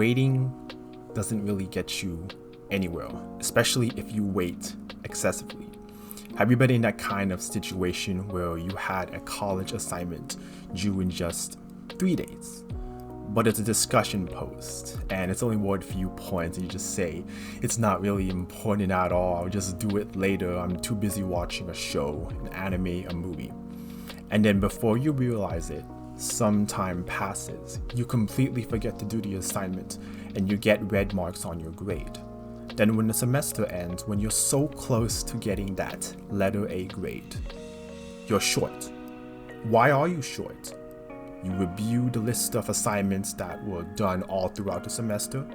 waiting doesn't really get you anywhere, especially if you wait excessively. Have you been in that kind of situation where you had a college assignment due in just 3 days, but it's a discussion post and it's only worth a few points and you just say, it's not really important at all, I'll just do it later, I'm too busy watching a show, an anime, a movie. And then before you realize it, some time passes, you completely forget to do the assignment and you get red marks on your grade. Then when the semester ends, when you're so close to getting that letter A grade, you're short. Why are you short? You review the list of assignments that were done all throughout the semester,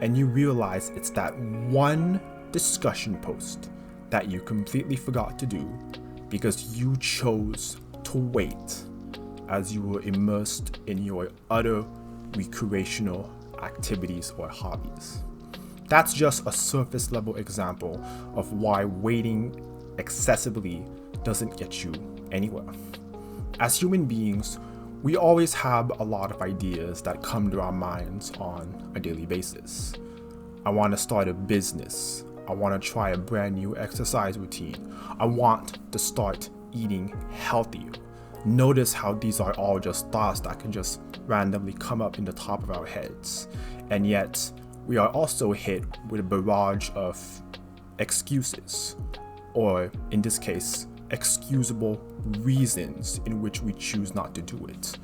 and you realize it's that one discussion post that you completely forgot to do because you chose to wait as you were immersed in your other recreational activities or hobbies. That's just a surface level example of why waiting excessively doesn't get you anywhere. As human beings, we always have a lot of ideas that come to our minds on a daily basis. I want to start a business. I want to try a brand new exercise routine. I want to start eating healthier. Notice how these are all just thoughts that can just randomly come up in the top of our heads. And yet, we are also hit with a barrage of excuses, or in this case, excusable reasons in which we choose not to do it.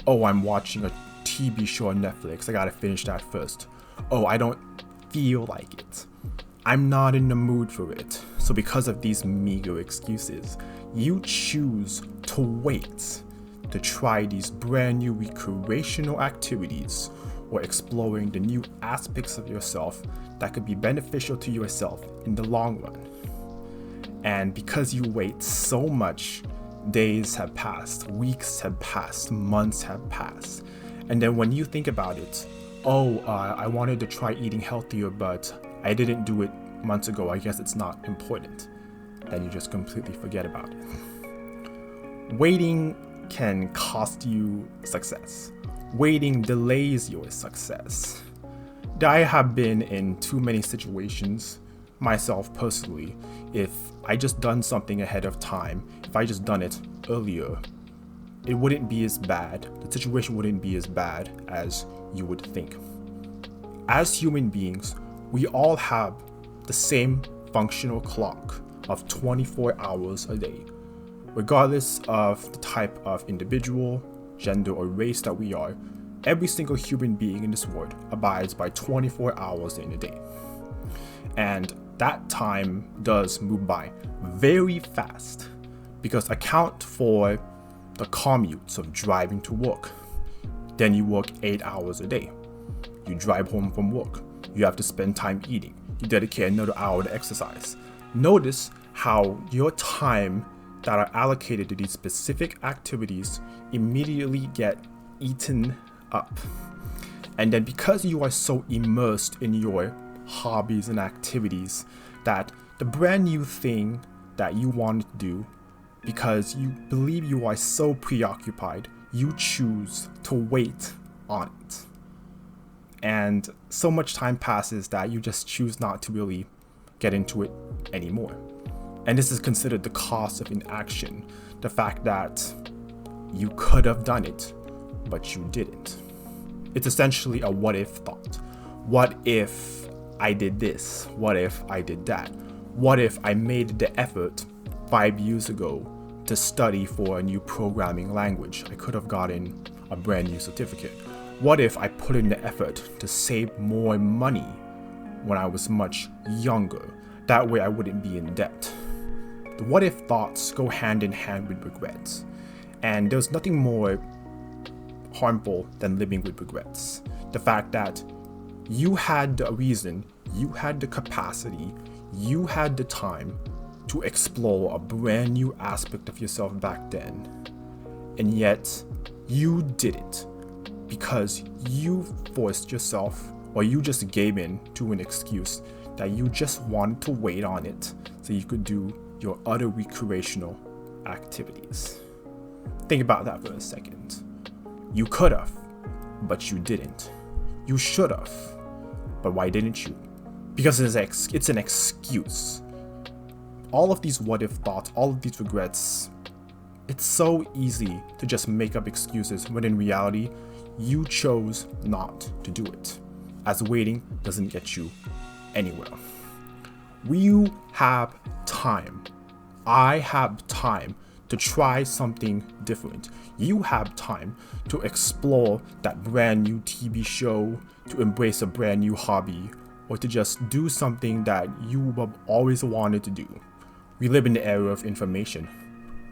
Oh, I'm watching a TV show on Netflix, I gotta finish that first. Oh, I don't feel like it. I'm not in the mood for it. So because of these meager excuses, you choose to wait to try these brand new recreational activities or exploring the new aspects of yourself that could be beneficial to yourself in the long run. And because you wait so much, days have passed, weeks have passed, months have passed. And then when you think about it, I wanted to try eating healthier, but I didn't do it months ago, I guess it's not important. Then you just completely forget about it. Waiting can cost you success. Waiting delays your success. I have been in too many situations, myself personally, if I just done something ahead of time, if I just done it earlier, it wouldn't be as bad, the situation wouldn't be as bad as you would think. As human beings, we all have the same functional clock of 24 hours a day. Regardless of the type of individual, gender, or race that we are, every single human being in this world abides by 24 hours in a day. And that time does move by very fast because account for the commutes of driving to work. Then you work 8 hours a day. You drive home from work. You have to spend time eating. You dedicate another hour to exercise. Notice how your time that are allocated to these specific activities immediately get eaten up. And then because you are so immersed in your hobbies and activities that the brand new thing that you want to do, because you believe you are so preoccupied, you choose to wait on it. And so much time passes that you just choose not to really get into it anymore. And this is considered the cost of inaction, the fact that you could have done it, but you didn't. It's essentially a what if thought. What if I did this? What if I did that? What if I made the effort 5 years ago to study for a new programming language? I could have gotten a brand new certificate. What if I put in the effort to save more money when I was much younger? That way I wouldn't be in debt. The what if thoughts go hand in hand with regrets. And there's nothing more harmful than living with regrets. The fact that you had the reason, you had the capacity, you had the time to explore a brand new aspect of yourself back then. And yet you did it because you forced yourself, or you just gave in to an excuse that you just wanted to wait on it so you could do your other recreational activities. Think about that for a second. You could have, but you didn't. You should have. But why didn't you? Because it's an excuse. All of these what if thoughts, all of these regrets, it's so easy to just make up excuses when in reality, you chose not to do it, as waiting doesn't get you anywhere. We have time. I have time to try something different. You have time to explore that brand new TV show, to embrace a brand new hobby, or to just do something that you have always wanted to do. We live in the era of information.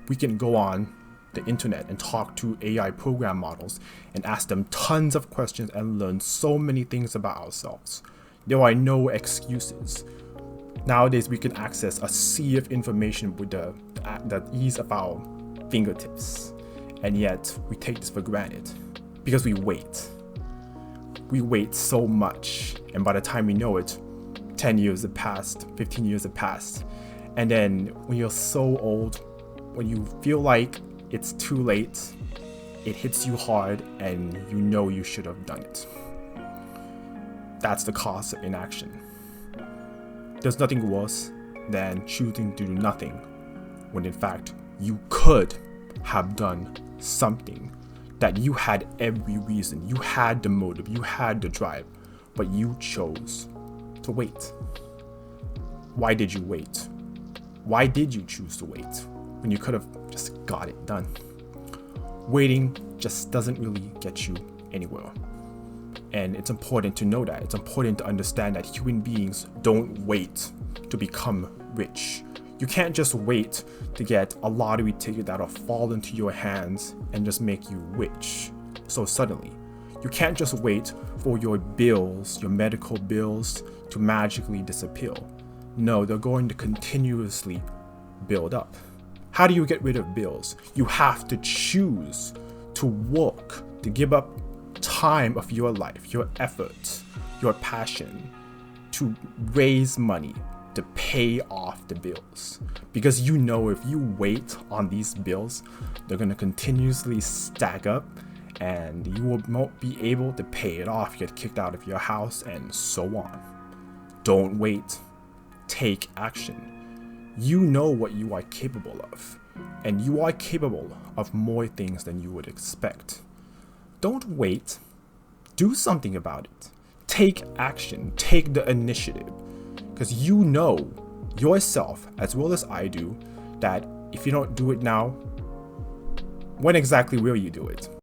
We can go on the internet and talk to AI program models and ask them tons of questions and learn so many things about ourselves. There are no excuses. Nowadays, we can access a sea of information with the ease of our fingertips. And yet, we take this for granted because we wait. We wait so much. And by the time we know it, 10 years have passed, 15 years have passed. And then when you're so old, when you feel like it's too late, it hits you hard and you know you should have done it. That's the cost of inaction. There's nothing worse than choosing to do nothing when in fact you could have done something that you had every reason, you had the motive, you had the drive, but you chose to wait. Why did you wait? Why did you choose to wait when you could have just got it done? Waiting just doesn't really get you anywhere. And it's important to know that. It's important to understand that human beings don't wait to become rich. You can't just wait to get a lottery ticket that'll fall into your hands and just make you rich so suddenly. You can't just wait for your bills, your medical bills, to magically disappear. No, they're going to continuously build up. How do you get rid of bills? You have to choose to work, to give up time of your life, your effort, your passion, to raise money, to pay off the bills. Because you know if you wait on these bills, they're going to continuously stack up and you won't be able to pay it off, get kicked out of your house, and so on. Don't wait. Take action. You know what you are capable of, and you are capable of more things than you would expect. Don't wait. Do something about it. Take action. Take the initiative. Because you know yourself, as well as I do, that if you don't do it now, when exactly will you do it?